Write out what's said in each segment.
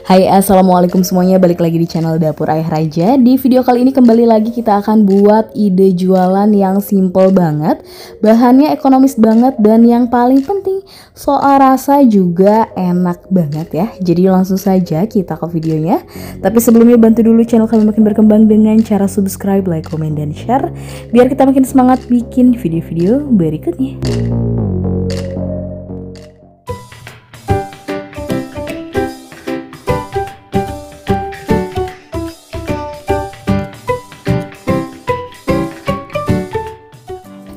Hai, assalamualaikum semuanya, balik lagi di channel Dapur Ayah Raja. Di video kali ini kembali lagi kita akan buat ide jualan yang simple banget, bahannya ekonomis banget, dan yang paling penting soal rasa juga enak banget ya. Jadi langsung saja kita ke videonya. Tapi sebelumnya bantu dulu channel kami makin berkembang dengan cara subscribe, like, komen, dan share, biar kita makin semangat bikin video-video berikutnya.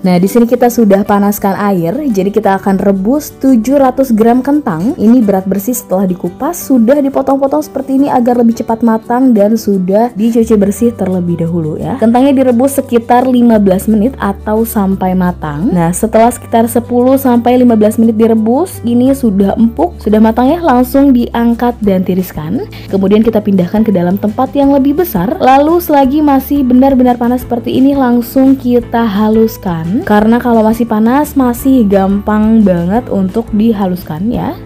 Nah, di sini kita sudah panaskan air, jadi kita akan rebus 700 gram kentang. Ini berat bersih setelah dikupas, sudah dipotong-potong seperti ini agar lebih cepat matang dan sudah dicuci bersih terlebih dahulu ya. Kentangnya direbus sekitar 15 menit atau sampai matang. Nah, setelah sekitar 10 sampai 15 menit direbus, ini sudah empuk, sudah matang ya, langsung diangkat dan tiriskan. Kemudian kita pindahkan ke dalam tempat yang lebih besar. Lalu selagi masih benar-benar panas seperti ini, langsung kita haluskan. Karena kalau masih panas masih gampang banget untuk dihaluskan ya.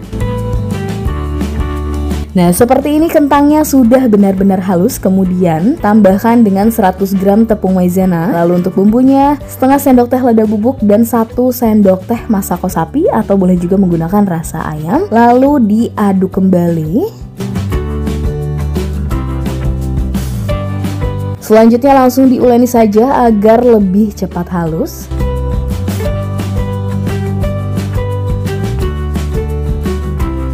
Nah, seperti ini kentangnya sudah benar-benar halus. Kemudian tambahkan dengan 100 gram tepung maizena. Lalu untuk bumbunya setengah sendok teh lada bubuk dan 1 sendok teh masako sapi atau boleh juga menggunakan rasa ayam. Lalu diaduk kembali. Selanjutnya langsung diuleni saja agar lebih cepat halus.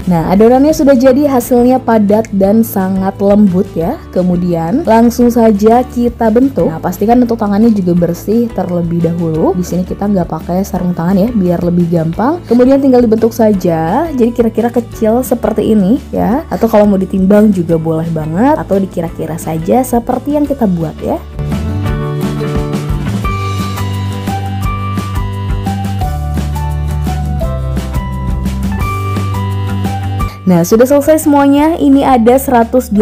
Nah, adonannya sudah jadi, hasilnya padat dan sangat lembut ya. Kemudian langsung saja kita bentuk. Nah, pastikan untuk tangannya juga bersih terlebih dahulu. Di sini kita nggak pakai sarung tangan ya, biar lebih gampang. Kemudian tinggal dibentuk saja. Jadi kira-kira kecil seperti ini ya. Atau kalau mau ditimbang juga boleh banget. Atau dikira-kira saja seperti yang kita buat ya. Nah, sudah selesai semuanya. Ini ada 180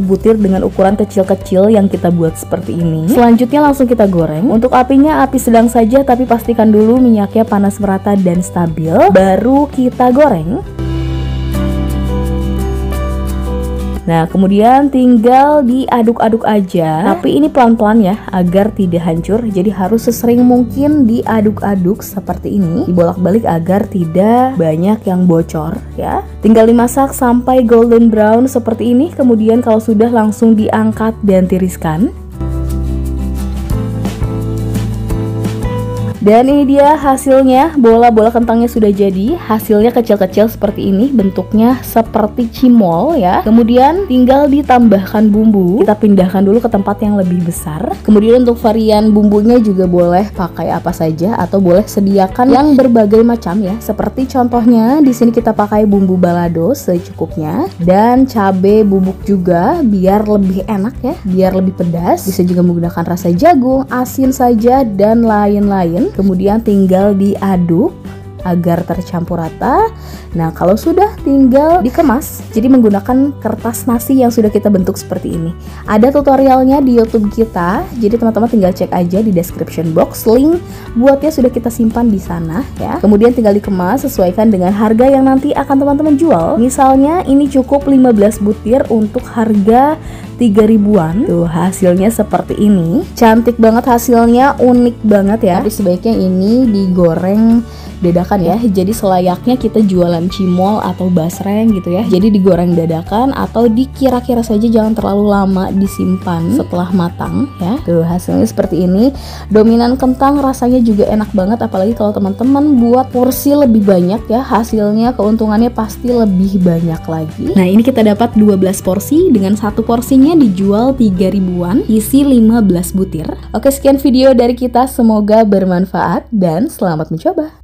butir dengan ukuran kecil-kecil yang kita buat seperti ini. Selanjutnya langsung kita goreng. Untuk apinya api sedang saja, tapi pastikan dulu minyaknya panas merata dan stabil. Baru kita goreng. Nah, kemudian tinggal diaduk-aduk aja. Tapi ini pelan-pelan ya, agar tidak hancur. Jadi harus sesering mungkin diaduk-aduk seperti ini. Dibolak-balik agar tidak banyak yang bocor ya. Tinggal dimasak sampai golden brown seperti ini. Kemudian kalau sudah langsung diangkat dan tiriskan. Dan ini dia hasilnya, bola-bola kentangnya sudah jadi. Hasilnya kecil-kecil seperti ini, bentuknya seperti cimol ya. Kemudian tinggal ditambahkan bumbu. Kita pindahkan dulu ke tempat yang lebih besar. Kemudian untuk varian bumbunya juga boleh pakai apa saja atau boleh sediakan yang berbagai macam ya. Seperti contohnya di sini kita pakai bumbu balado secukupnya dan cabai bubuk juga biar lebih enak ya, biar lebih pedas. Bisa juga menggunakan rasa jagung, asin saja dan lain-lain. Kemudian tinggal diaduk agar tercampur rata. Nah, kalau sudah tinggal dikemas. Jadi menggunakan kertas nasi yang sudah kita bentuk seperti ini. Ada tutorialnya di YouTube kita. Jadi teman-teman tinggal cek aja di description box. Link buatnya sudah kita simpan di sana ya. Kemudian tinggal dikemas sesuaikan dengan harga yang nanti akan teman-teman jual. Misalnya ini cukup 15 butir untuk harga 3.000-an. Tuh, hasilnya seperti ini. Cantik banget hasilnya, unik banget ya. Tapi sebaiknya ini digoreng dadakan ya. Jadi selayaknya kita jualan cimol atau basreng gitu ya. Jadi digoreng dadakan atau dikira-kira saja, jangan terlalu lama disimpan setelah matang ya. Tuh, hasilnya seperti ini. Dominan kentang rasanya juga enak banget, apalagi kalau teman-teman buat porsi lebih banyak ya. Hasilnya keuntungannya pasti lebih banyak lagi. Nah, ini kita dapat 12 porsi dengan satu porsinya dijual 3.000-an, isi 15 butir. Oke, sekian video dari kita, semoga bermanfaat dan selamat mencoba.